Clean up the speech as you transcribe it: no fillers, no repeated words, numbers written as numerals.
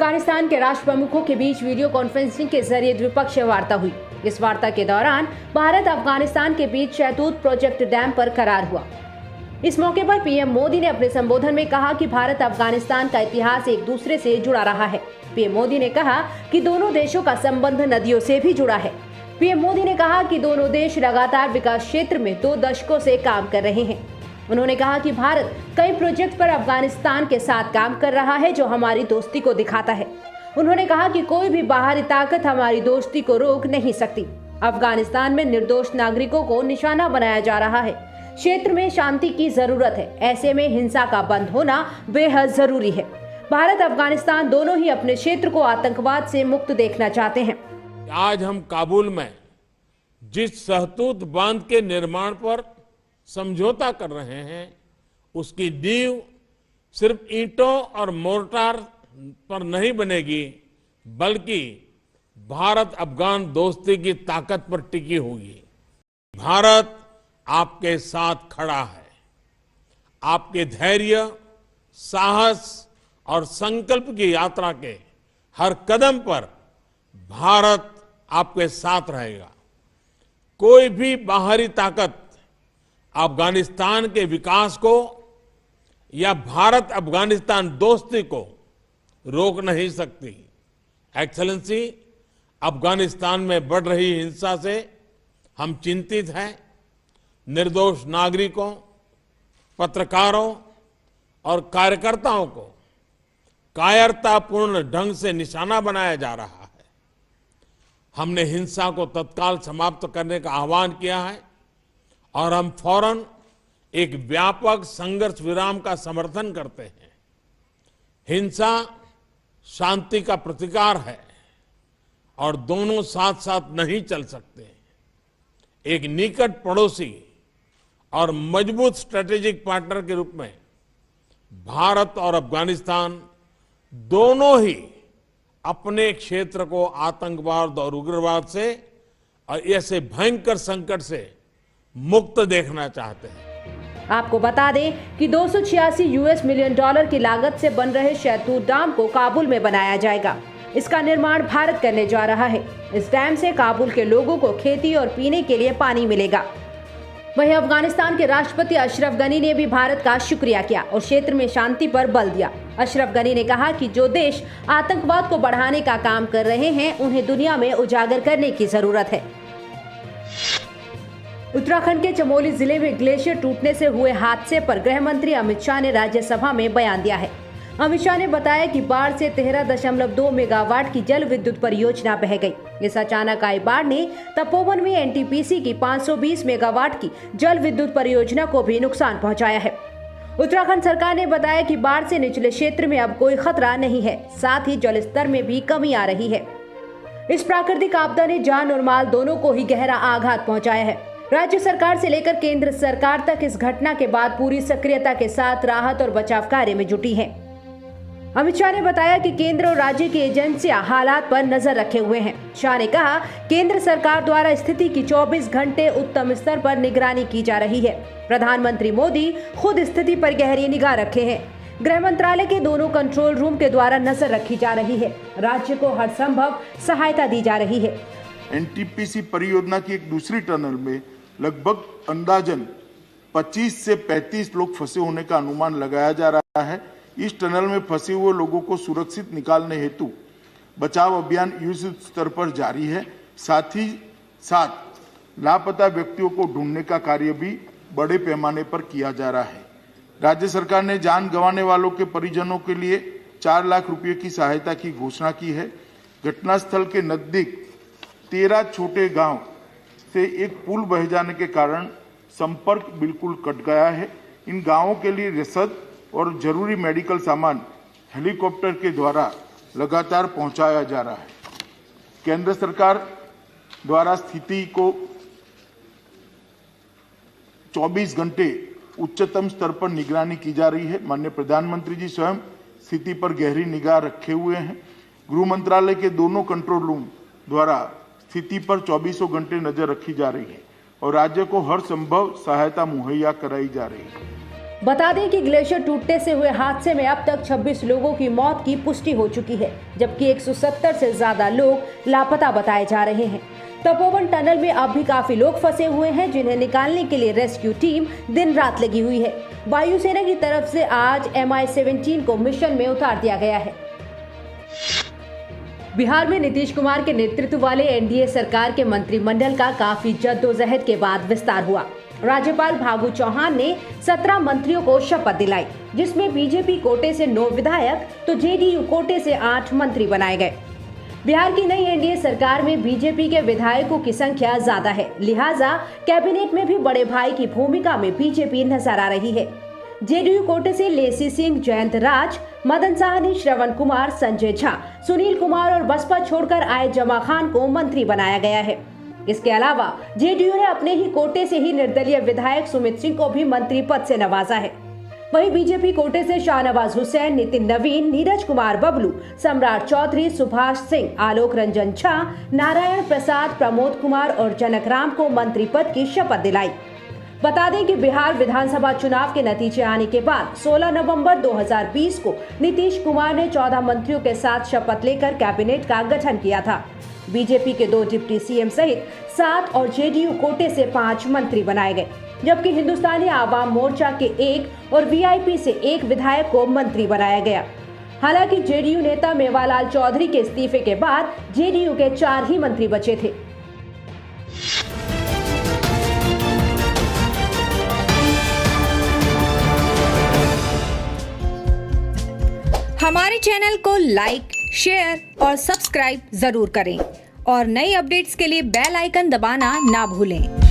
अफगानिस्तान के राष्ट्र प्रमुखों के बीच वीडियो कॉन्फ्रेंसिंग के जरिए द्विपक्षीय वार्ता हुई। इस वार्ता के दौरान भारत अफगानिस्तान के बीच शहतूत प्रोजेक्ट डैम पर करार हुआ। इस मौके पर पीएम मोदी ने अपने संबोधन में कहा कि भारत अफगानिस्तान का इतिहास एक दूसरे से जुड़ा रहा है। पीएम मोदी ने कहा कि दोनों देशों का संबंध नदियों से भी जुड़ा है। पीएम मोदी ने कहा कि दोनों देश लगातार विकास क्षेत्र में 2 दशकों से काम कर रहे हैं। उन्होंने कहा कि भारत कई प्रोजेक्ट पर अफगानिस्तान के साथ काम कर रहा है, जो हमारी दोस्ती को दिखाता है। उन्होंने कहा कि कोई भी बाहरी ताकत हमारी दोस्ती को रोक नहीं सकती। अफगानिस्तान में निर्दोष नागरिकों को निशाना बनाया जा रहा है। क्षेत्र में शांति की जरूरत है। ऐसे में हिंसा का बंद होना बेहद जरूरी है। भारत अफगानिस्तान दोनों ही अपने क्षेत्र को आतंकवाद से मुक्त देखना चाहते हैं। आज हम काबुल में जिस शहतूत बांध के निर्माण पर समझौता कर रहे हैं, उसकी नींव सिर्फ ईंटों और मोर्टार पर नहीं बनेगी, बल्कि भारत अफगान दोस्ती की ताकत पर टिकी होगी। भारत आपके साथ खड़ा है। आपके धैर्य, साहस और संकल्प की यात्रा के हर कदम पर भारत आपके साथ रहेगा। कोई भी बाहरी ताकत अफगानिस्तान के विकास को या भारत अफगानिस्तान दोस्ती को रोक नहीं सकती। एक्सेलेंसी, अफगानिस्तान में बढ़ रही हिंसा से हम चिंतित हैं। निर्दोष नागरिकों, पत्रकारों और कार्यकर्ताओं को कायरतापूर्ण ढंग से निशाना बनाया जा रहा है। हमने हिंसा को तत्काल समाप्त करने का आह्वान किया है और हम फौरन एक व्यापक संघर्ष विराम का समर्थन करते हैं। हिंसा शांति का प्रतिकार है और दोनों साथ साथ नहीं चल सकते। एक निकट पड़ोसी और मजबूत स्ट्रेटेजिक पार्टनर के रूप में भारत और अफगानिस्तान दोनों ही अपने क्षेत्र को आतंकवाद और उग्रवाद से और ऐसे भयंकर संकट से मुक्त देखना चाहते हैं। आपको बता दें कि 286 यूएस मिलियन डॉलर की लागत से बन रहे शहतूत डैम को काबुल में बनाया जाएगा। इसका निर्माण भारत करने जा रहा है। इस डैम से काबुल के लोगों को खेती और पीने के लिए पानी मिलेगा। वहीं अफगानिस्तान के राष्ट्रपति अशरफ गनी ने भी भारत का शुक्रिया किया और क्षेत्र में शांति पर बल दिया। अशरफ गनी ने कहा कि जो देश आतंकवाद को बढ़ाने का काम कर रहे हैं, उन्हें दुनिया में उजागर करने की जरूरत है। उत्तराखंड के चमोली जिले में ग्लेशियर टूटने से हुए हादसे पर गृह मंत्री अमित शाह ने राज्यसभा में बयान दिया है। अमित शाह ने बताया कि बाढ़ से 13.2 मेगावाट की जल विद्युत परियोजना बह गई। इस अचानक आई बाढ़ ने तपोवन में एनटीपीसी की 520 मेगावाट की जल विद्युत परियोजना को भी नुकसान पहुंचाया है। उत्तराखंड सरकार ने बताया कि बाढ़ से निचले क्षेत्र में अब कोई खतरा नहीं है, साथ ही जल स्तर में भी कमी आ रही है। इस प्राकृतिक आपदा ने जान और माल दोनों को ही गहरा आघात पहुंचाया है। राज्य सरकार से लेकर केंद्र सरकार तक इस घटना के बाद पूरी सक्रियता के साथ राहत और बचाव कार्य में जुटी हैं। अमित शाह ने बताया कि केंद्र और राज्य की एजेंसियां हालात पर नजर रखे हुए हैं। शाह ने कहा, केंद्र सरकार द्वारा स्थिति की 24 घंटे उत्तम स्तर पर निगरानी की जा रही है। प्रधानमंत्री मोदी खुद स्थिति पर गहरी निगाह रखे हैं। गृह मंत्रालय के दोनों कंट्रोल रूम के द्वारा नजर रखी जा रही है। राज्य को हर संभव सहायता दी जा रही है। एनटीपीसी परियोजना की एक दूसरी टनल में लगभग अंदाजन 25 से 35 लोग फंसे होने का अनुमान लगाया जा रहा है। इस टनल में फंसे हुए लोगों को सुरक्षित निकालने हेतु बचाव अभियान युद्ध स्तर पर जारी है। साथ ही साथ लापता व्यक्तियों को ढूंढने का कार्य भी बड़े पैमाने पर किया जा रहा है। राज्य सरकार ने जान गंवाने वालों के परिजनों के लिए 4 लाख रुपए की सहायता की घोषणा की है। घटनास्थल के नजदीक 13 छोटे गांव से एक पुल बह जाने के कारण संपर्क बिल्कुल कट गया है। इन गांवों के लिए रसद और जरूरी मेडिकल सामान हेलीकॉप्टर के द्वारा लगातार पहुंचाया जा रहा है। केंद्र सरकार द्वारा स्थिति को 24 घंटे उच्चतम स्तर पर निगरानी की जा रही है। माननीय प्रधानमंत्री जी स्वयं स्थिति पर गहरी निगाह रखे हुए हैं। गृह मंत्रालय के दोनों कंट्रोल रूम द्वारा स्थिति पर 24 घंटे नजर रखी जा रही है और राज्य को हर संभव सहायता मुहैया कराई जा रही है। बता दें कि ग्लेशियर टूटने से हुए हादसे में अब तक 26 लोगों की मौत की पुष्टि हो चुकी है, जबकि 170 से ज्यादा लोग लापता बताए जा रहे हैं। तपोवन टनल में अब भी काफी लोग फंसे हुए हैं, जिन्हें निकालने के लिए रेस्क्यू टीम दिन रात लगी हुई है। वायुसेना की तरफ से आज MI-17 को मिशन में उतार दिया गया है। बिहार में नीतीश कुमार के नेतृत्व वाले NDA सरकार के मंत्रिमंडल का काफी जद्दोजहद के बाद विस्तार हुआ। राज्यपाल फागू चौहान ने 17 मंत्रियों को शपथ दिलाई, जिसमें बीजेपी कोटे से 9 विधायक तो JDU कोटे से 8 मंत्री बनाए गए। बिहार की नई NDA सरकार में बीजेपी के विधायकों की संख्या ज्यादा है, लिहाजा कैबिनेट में भी बड़े भाई की भूमिका में बीजेपी नजर आ रही है। JDU कोटे से लेसी सिंह, जयंत राज, मदन साहनी, श्रवण कुमार, संजय झा, सुनील कुमार और बसपा छोड़कर आए जमा खान को मंत्री बनाया गया है। इसके अलावा JDU ने अपने ही कोटे से ही निर्दलीय विधायक सुमित सिंह को भी मंत्री पद से नवाजा है। वहीं बीजेपी कोटे से शाहनवाज हुसैन, नितिन नवीन, नीरज कुमार बबलू, सम्राट चौधरी, सुभाष सिंह, आलोक रंजन झा, नारायण प्रसाद, प्रमोद कुमार और जनक राम को मंत्री पद की शपथ दिलाई। बता दें कि बिहार विधानसभा चुनाव के नतीजे आने के बाद 16 नवंबर 2020 को नीतीश कुमार ने 14 मंत्रियों के साथ शपथ लेकर कैबिनेट का गठन किया था। बीजेपी के 2 डिप्टी CM सहित 7 और JDU कोटे से 5 मंत्री बनाए गए, जबकि हिंदुस्तानी आवाम मोर्चा के 1 और VIP से 1 विधायक को मंत्री बनाया गया। हालांकि JDU नेता मेवालाल चौधरी के इस्तीफे के बाद JDU के 4 ही मंत्री बचे थे। हमारे चैनल को लाइक, शेयर और सब्सक्राइब जरूर करें और नई अपडेट्स के लिए बेल आइकन दबाना ना भूलें।